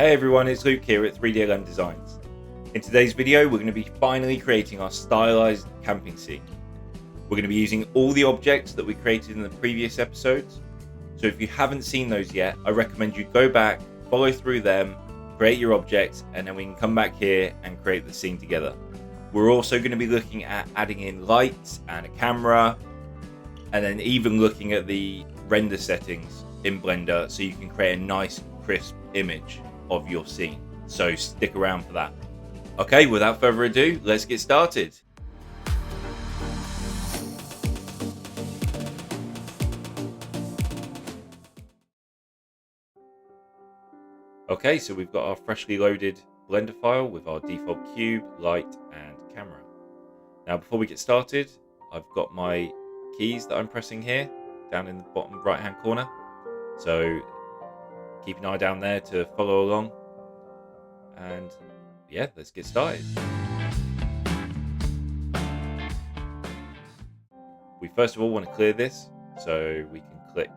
Hey everyone, it's Luke here at 3DLM Designs. In today's video, we're going to be finally creating our stylized camping scene. We're going to be using all the objects that we created in the previous episodes. So if you haven't seen those yet, I recommend you go back, follow through them, create your objects, and then we can come back here and create the scene together. We're also going to be looking at adding in lights and a camera, and then even looking at the render settings in Blender so you can create a nice crisp image of your scene. So stick around for that. Okay, without further ado, let's get started. Okay, so we've got our freshly loaded Blender file with our default cube, light, and camera. Now before we get started, I've got my keys that I'm pressing here down in the bottom right hand corner. So keep an eye down there to follow along. And yeah, let's get started. We first of all want to clear this, so we can click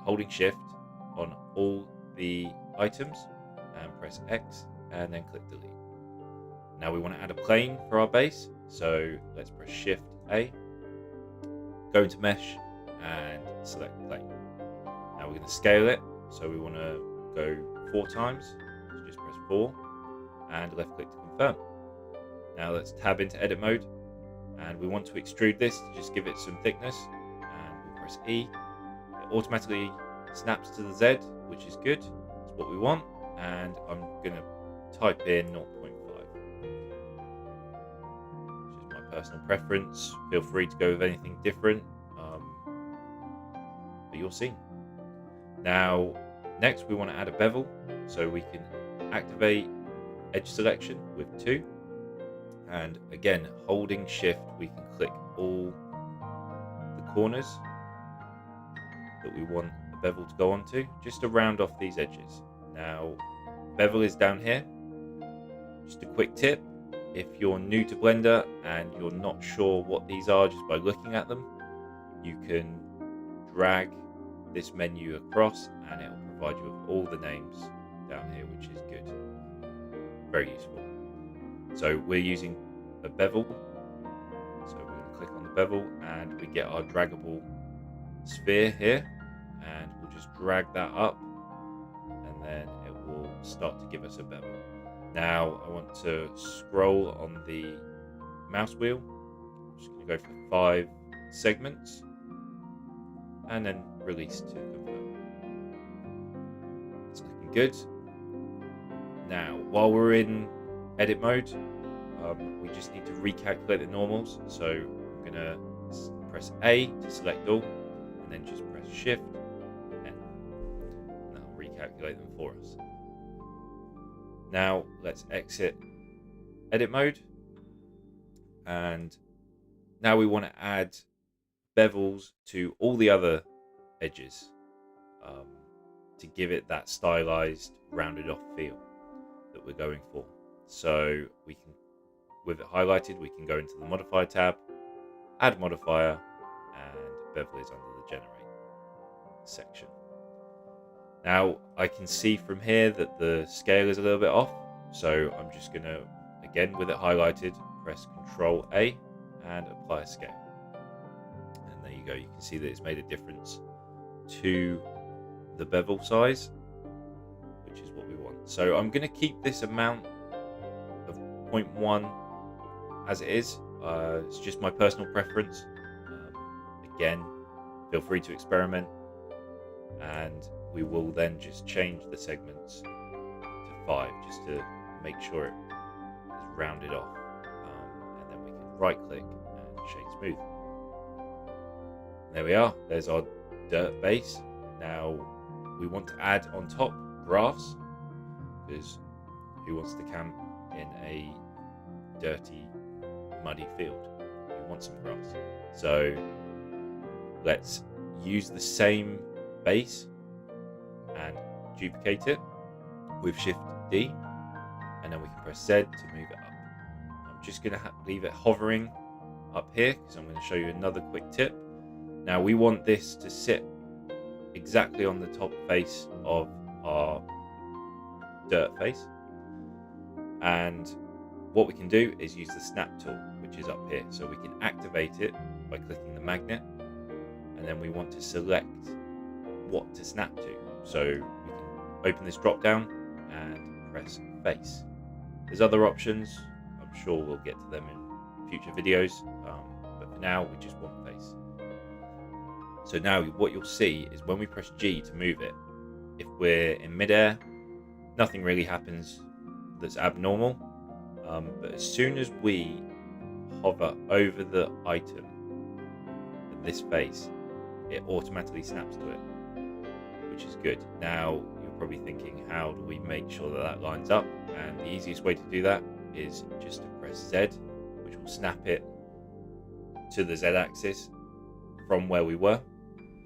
holding shift on all the items and press X and then click delete. Now we want to add a plane for our base, so let's press shift A, go into mesh and select plane. Now we're going to scale it, so we want to go 4 times, so just press 4 and left click to confirm. Now let's tab into edit mode, and we want to extrude this to just give it some thickness, and we'll press E. It automatically snaps to the Z, which is good, that's what we want, and I'm going to type in 0.5, which is my personal preference. Feel free to go with anything different, but you'll see. Now next we want to add a bevel, so we can activate edge selection with 2, and again holding shift we can click all the corners that we want the bevel to go onto, just to round off these edges. Now bevel is down here. Just a quick tip, if you're new to Blender and you're not sure what these are just by looking at them, you can drag this menu across and it will provide you with all the names down here, which is good. Very useful. So we're using a bevel, so we're going to click on the bevel and we get our draggable sphere here, and we'll just drag that up and then it will start to give us a bevel. Now I want to scroll on the mouse wheel. I'm just going to go for 5 segments and then release to confirm. It's looking good. Now, while we're in edit mode, we just need to recalculate the normals. So I'm going to press A to select all, and then just press Shift N, and that'll recalculate them for us. Now let's exit edit mode, and now we want to add bevels to all the other edges to give it that stylized, rounded off feel that we're going for. So we can, with it highlighted, we can go into the modifier tab, add modifier, and bevel is under the generate section. Now I can see from here that the scale is a little bit off, so I'm just going to, again with it highlighted, press Ctrl A and apply a scale. And there you go, you can see that it's made a difference to the bevel size, which is what we want. So I'm going to keep this amount of 0.1 as it is. It's just my personal preference. Again, feel free to experiment, and we will then just change the segments to 5 just to make sure it is rounded off, and then we can right click and shade smooth. There we are, there's our dirt base. Now we want to add on top grass, because who wants to camp in a dirty, muddy field? We want some grass. So let's use the same base and duplicate it with Shift D, and then we can press Z to move it up. I'm just going to leave it hovering up here because I'm going to show you another quick tip. Now we want this to sit exactly on the top face of our dirt face. And what we can do is use the snap tool, which is up here. So we can activate it by clicking the magnet, and then we want to select what to snap to. So we can open this drop down and press face. There's other options, I'm sure we'll get to them in future videos, but for now we just want face. So now what you'll see is when we press G to move it, if we're in midair, nothing really happens that's abnormal, but as soon as we hover over the item at this face, it automatically snaps to it, which is good. Now you're probably thinking, how do we make sure that that lines up? And the easiest way to do that is just to press Z, which will snap it to the Z axis from where we were,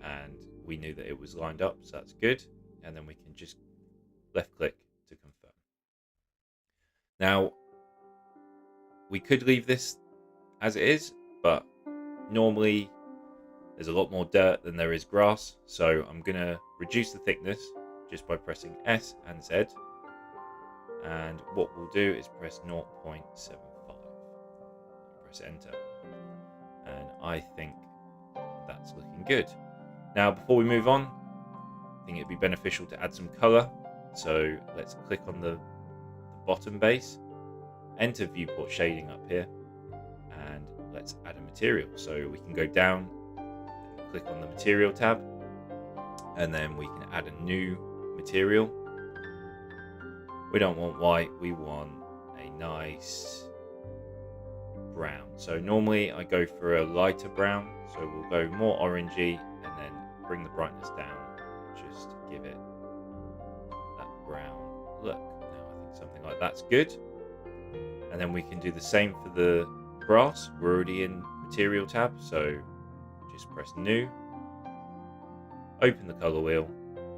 and we knew that it was lined up, so that's good. And then we can just left click to confirm. Now we could leave this as it is, but normally there's a lot more dirt than there is grass, so I'm going to reduce the thickness just by pressing S and Z, and what we'll do is press 0.75, press enter, and I think that's looking good. Now before we move on, I think it'd be beneficial to add some colour, so let's click on the bottom base, enter viewport shading up here, and let's add a material. So we can go down, click on the material tab, and then we can add a new material. We don't want white, we want a nice brown. So normally I go for a lighter brown, so we'll go more orangey and then bring the brightness down just to give it that brown look. Now I think something like that's good. And then we can do the same for the grass. We're already in material tab, so just press new, open the color wheel,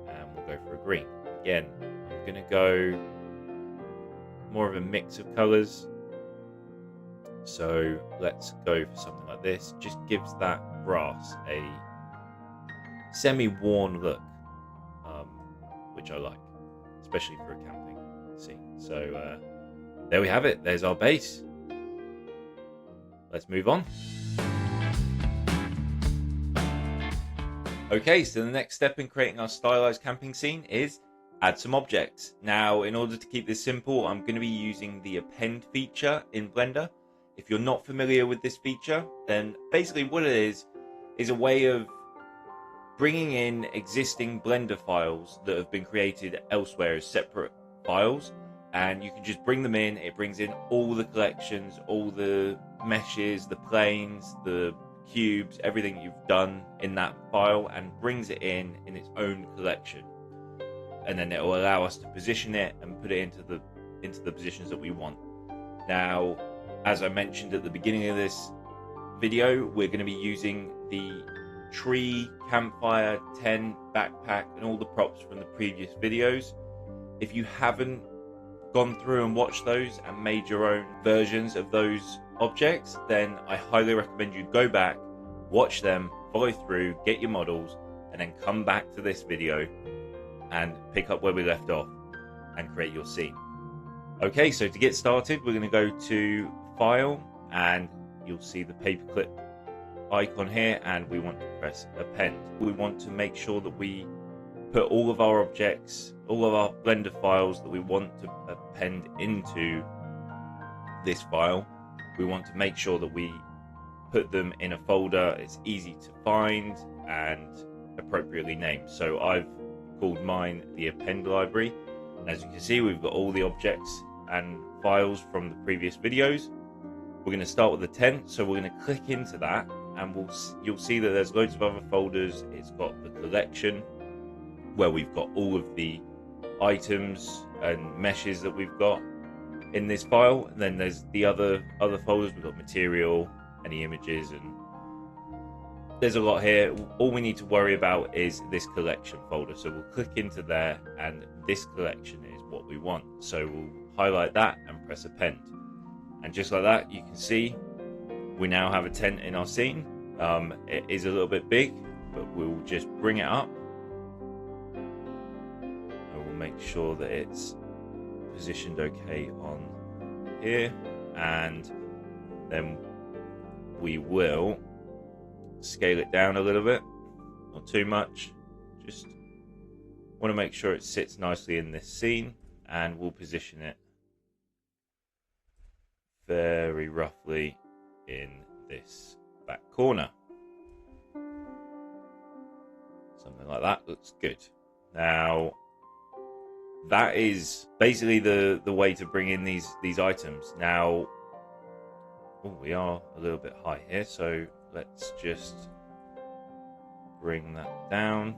and we'll go for a green. Again, I'm going to go more of a mix of colors, so let's go for something like this. Just gives that grass a semi-worn look, which I like, especially for a camping scene. So there we have it, there's our base. Let's move on. Okay, so the next step in creating our stylized camping scene is add some objects. Now, in order to keep this simple, I'm going to be using the Append feature in Blender. If you're not familiar with this feature, then basically what it is a way of bringing in existing Blender files that have been created elsewhere as separate files, and you can just bring them in. It brings in all the collections, all the meshes, the planes, the cubes, everything you've done in that file, and brings it in its own collection. And then it will allow us to position it and put it into the positions that we want. Now, as I mentioned at the beginning of this video, we're going to be using the tree, campfire, tent, backpack, and all the props from the previous videos. If you haven't gone through and watched those and made your own versions of those objects, then I highly recommend you go back, watch them, follow through, get your models, and then come back to this video and pick up where we left off and create your scene. Okay, so to get started, we're going to go to File, and you'll see the paperclip icon here, and we want to press Append. We want to make sure that we put all of our objects, all of our Blender files that we want to append into this file. We want to make sure that we put them in a folder it's easy to find and appropriately named. So I've called mine the Append library. And as you can see, we've got all the objects and files from the previous videos. We're going to start with the tent, so we're going to click into that, and you'll see that there's loads of other folders. It's got the collection where we've got all of the items and meshes that we've got in this file, and then there's the other folders. We've got material, any images, and there's a lot here. All we need to worry about is this collection folder, so we'll click into there, and this collection is what we want. So we'll highlight that and press Append, and just like that, you can see we now have a tent in our scene. It is a little bit big, but we'll just bring it up, and we'll make sure that it's positioned okay on here, and then we will scale it down a little bit, not too much, just want to make sure it sits nicely in this scene, and we'll position it very roughly in this back corner. Something like that looks good. Now that is basically the way to bring in these items. Now we are a little bit high here, so let's just bring that down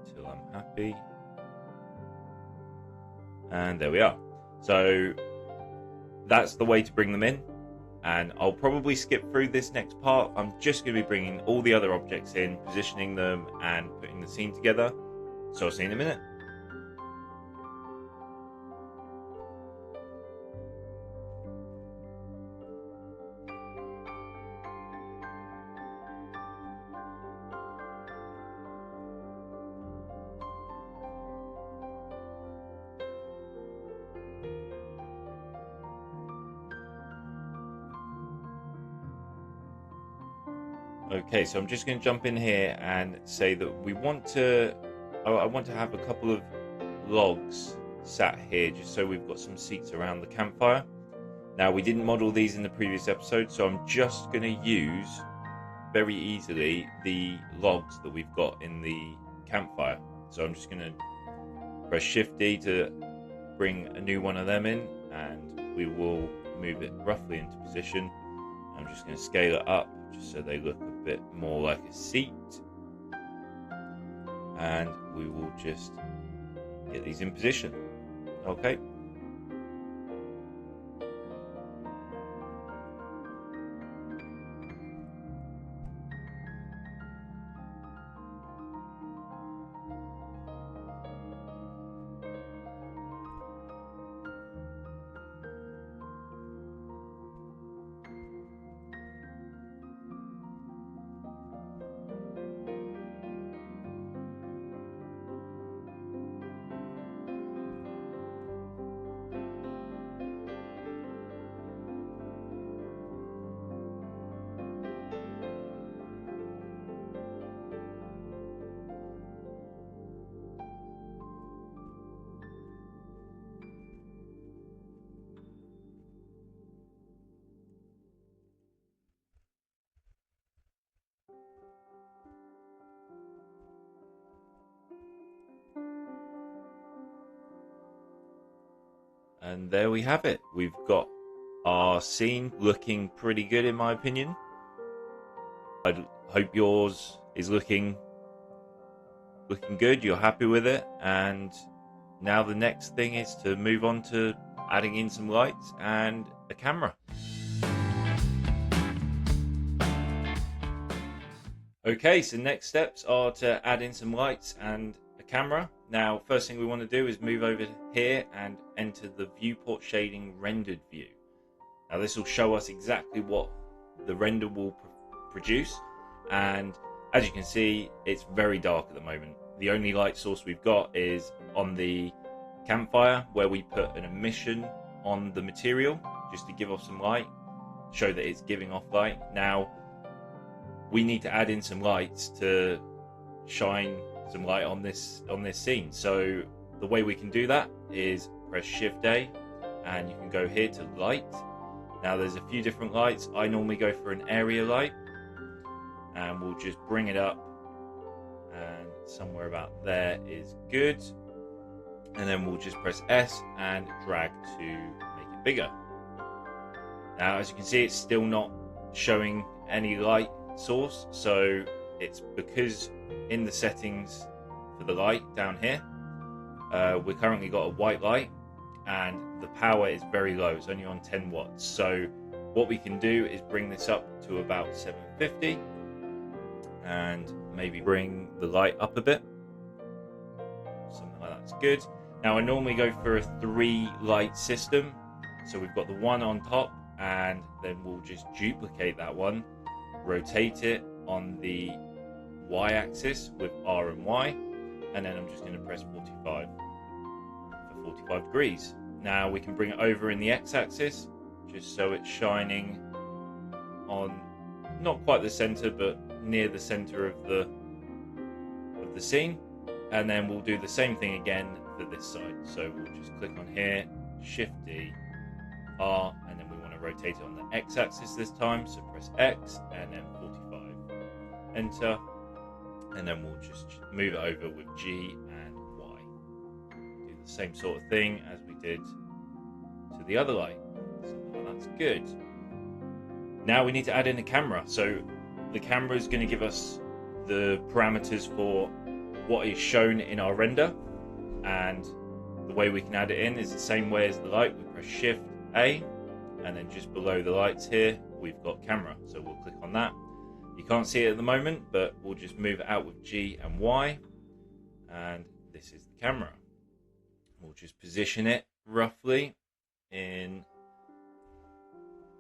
until I'm happy. And there we are. So that's the way to bring them in. And I'll probably skip through this next part. I'm just going to be bringing all the other objects in, positioning them, and putting the scene together. So I'll see you in a minute. Okay, so I'm just going to jump in here and say that I want to have a couple of logs sat here just so we've got some seats around the campfire. Now, we didn't model these in the previous episode, so I'm just going to use very easily the logs that we've got in the campfire. So I'm just going to press Shift D to bring a new one of them in, and we will move it roughly into position. I'm just going to scale it up just so they look a bit more like a seat, and we will just get these in position. Okay. And there we have it. We've got our scene looking pretty good, in my opinion. I hope yours is looking good. You're happy with it. And now the next thing is to move on to adding in some lights and a camera. Okay, so next steps are to add in some lights and a camera. Now, first thing we want to do is move over here and enter the viewport shading rendered view. Now, this will show us exactly what the render will produce. And as you can see, it's very dark at the moment. The only light source we've got is on the campfire, where we put an emission on the material just to give off some light, show that it's giving off light. Now, we need to add in some lights to shine some light on this scene. So the way we can do that is press Shift A, and you can go here to light. Now there's a few different lights. I normally go for an area light, and we'll just bring it up, and somewhere about there is good. And then we'll just press S and drag to make it bigger. Now, as you can see, it's still not showing any light source, so it's because in the settings for the light down here, we've currently got a white light, and the power is very low. It's only on 10 watts. So what we can do is bring this up to about 750, and maybe bring the light up a bit. Something like that's good. Now, I normally go for a 3 light system. So we've got the one on top, and then we'll just duplicate that one, rotate it on the Y-axis with R and Y, and then I'm just going to press 45 for 45 degrees. Now we can bring it over in the x-axis, just so it's shining on not quite the center, but near the center of the scene. And then we'll do the same thing again for this side. So we'll just click on here, Shift D, R, and then we want to rotate it on the x-axis this time. So press X and then 45, enter, and then we'll just move it over with G and Y. Do the same sort of thing as we did to the other light. So that's good. Now we need to add in a camera. So the camera is going to give us the parameters for what is shown in our render, and the way we can add it in is the same way as the light. We press Shift A, and then just below the lights here we've got camera, so we'll click on that. You can't see it at the moment, but we'll just move it out with G and Y, and this is the camera. We'll just position it roughly in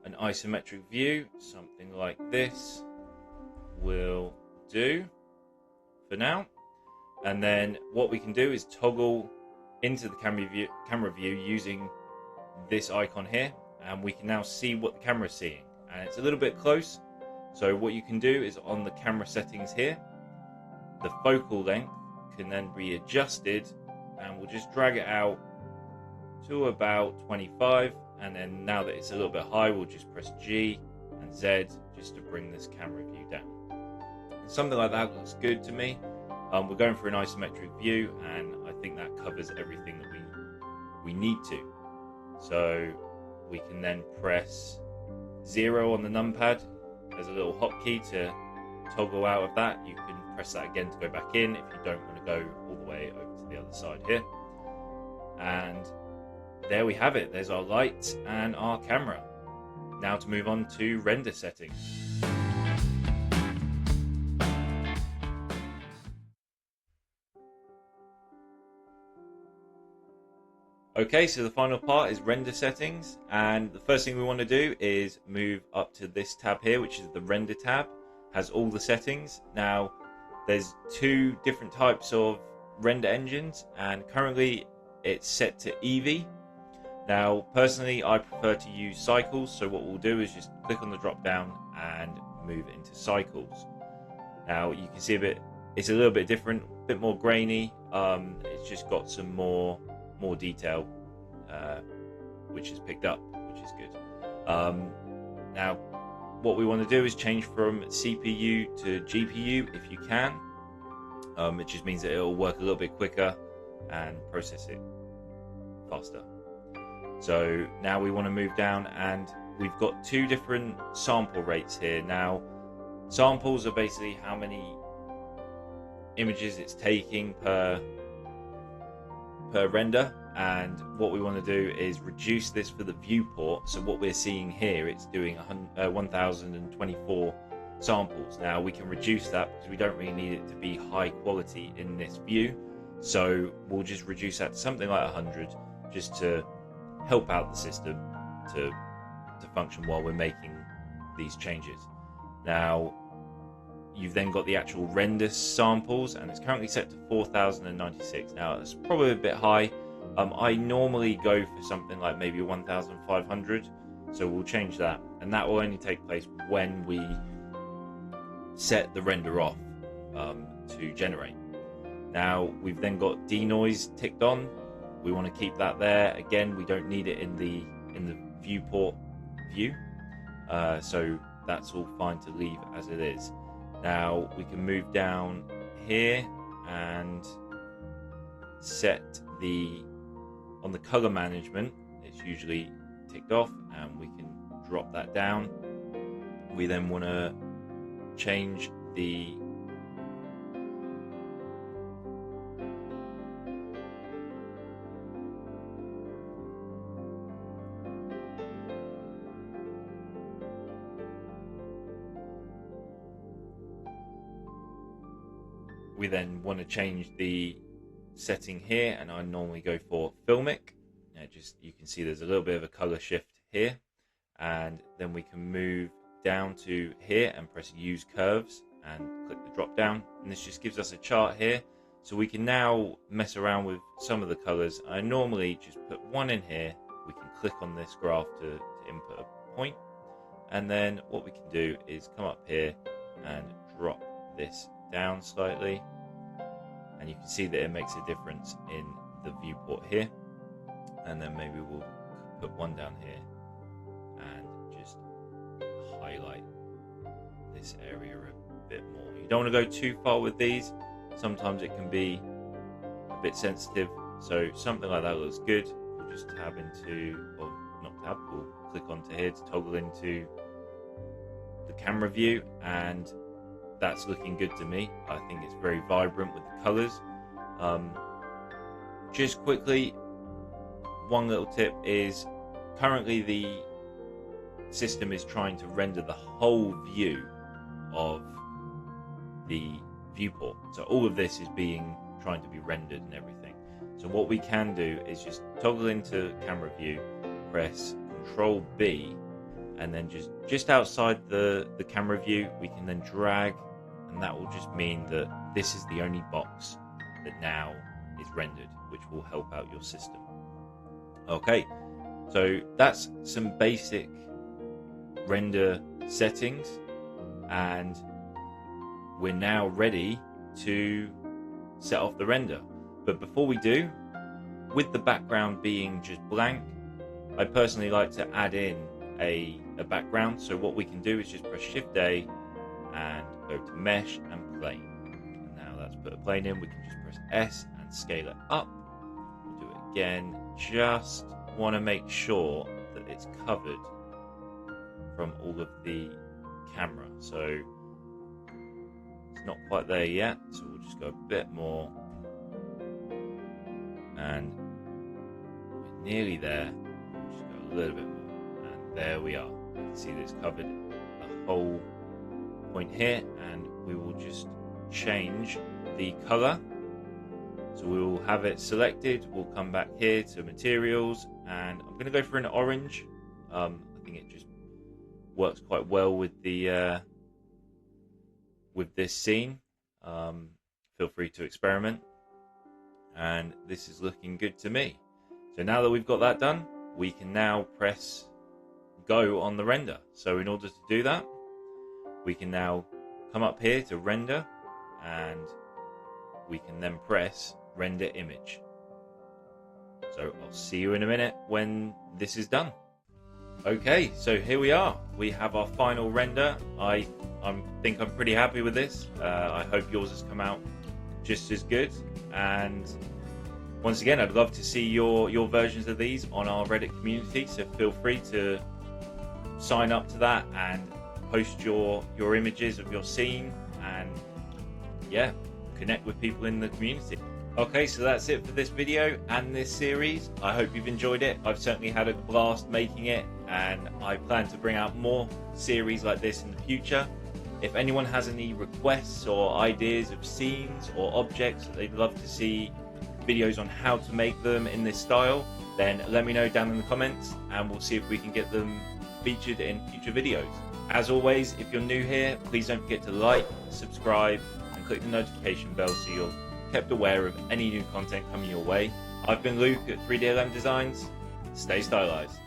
an isometric view, something like this will do for now. And then what we can do is toggle into the camera view using this icon here, and we can now see what the camera is seeing. And it's a little bit close, so what you can do is on the camera settings here, the focal length can then be adjusted, and we'll just drag it out to about 25. And then now that it's a little bit high, we'll just press G and Z just to bring this camera view down. And something like that looks good to me. We're going for an isometric view, and I think that covers everything that we need to. So we can then press 0 on the numpad as a little hotkey to toggle out of that. You can press that again to go back in if you don't want to go all the way over to the other side here. And there we have it. There's our lights and our camera. Now to move on to render settings. Okay, so the final part is render settings, and the first thing we want to do is move up to this tab here, which is the render tab. Has all the settings. Now there's two different types of render engines, and currently it's set to Eevee. Now personally I prefer to use cycles, so what we'll do is just click on the drop down and move it into cycles. Now you can see it's a little bit different, a bit more grainy. It's just got some more detail, which is picked up, which is good. Now what we want to do is change from CPU to GPU if you can. It just means that it'll work a little bit quicker and process it faster. So now we want to move down, and we've got two different sample rates here. Now samples are basically how many images it's taking per render, and what we want to do is reduce this for the viewport. So what we're seeing here, it's doing 1024 samples. Now we can reduce that because we don't really need it to be high quality in this view, so we'll just reduce that to something like 100, just to help out the system to function while we're making these changes. Now you've then got the actual render samples, and it's currently set to 4096. Now it's probably a bit high. I normally go for something like maybe 1500, so we'll change that, and that will only take place when we set the render off to generate. Now we've then got denoise ticked on. We want to keep that there. Again, we don't need it in the viewport view, so that's all fine to leave as it is. Now we can move down here and set on the color management, it's usually ticked off, and we can drop that down. We then want to change the setting here, and I normally go for filmic. You can see there's a little bit of a color shift here, and then we can move down to here and press use curves and click the drop down, and this just gives us a chart here. So we can now mess around with some of the colors. I normally just put one in here. We can click on this graph to input a point. And then what we can do is come up here and drop this down slightly. And you can see that it makes a difference in the viewport here. And then maybe we'll put one down here and just highlight this area a bit more. You don't want to go too far with these. Sometimes it can be a bit sensitive. So something like that looks good. We'll just tab into, or not tab, we'll click onto here to toggle into the camera view, and that's looking good to me. I think it's very vibrant with the colors. Just quickly, one little tip is currently the system is trying to render the whole view of the viewport. So all of this is trying to be rendered and everything. So what we can do is just toggle into camera view, press Control B, and then just outside the camera view, we can then drag, and that will just mean that this is the only box that now is rendered, which will help out your system. Okay, so that's some basic render settings, and we're now ready to set off the render. But before we do, with the background being just blank, I personally like to add in a background. So what we can do is just press Shift A and go to Mesh and Plane. And now that's put a plane in. We can just press S and scale it up. We'll do it again. Just want to make sure that it's covered from all of the camera. So it's not quite there yet. So we'll just go a bit more. And we're nearly there. We'll just go a little bit more. And there we are. You can see that it's covered the whole point here. And we will just change the color. So we will have it selected. We'll come back here to materials. And I'm going to go for an orange. I think it just works quite well with the with this scene. Feel free to experiment. And this is looking good to me. So now that we've got that done, we can now press go on the render. So in order to do that, we can now come up here to render, and we can then press render image. So I'll see you in a minute when this is done. Okay, so here we are. We have our final render. I think I'm pretty happy with this. I hope yours has come out just as good. And once again, I'd love to see your versions of these on our Reddit community. So feel free to sign up to that and post your images of your scene, and yeah, connect with people in the community. Okay, so that's it for this video and this series. I hope you've enjoyed it. I've certainly had a blast making it, and I plan to bring out more series like this in the future. If anyone has any requests or ideas of scenes or objects that they'd love to see videos on how to make them in this style, then let me know down in the comments, and we'll see if we can get them featured in future videos. As always, if you're new here, please don't forget to like, subscribe, and click the notification bell so you're kept aware of any new content coming your way. I've been Luke at 3DLM Designs. Stay stylized.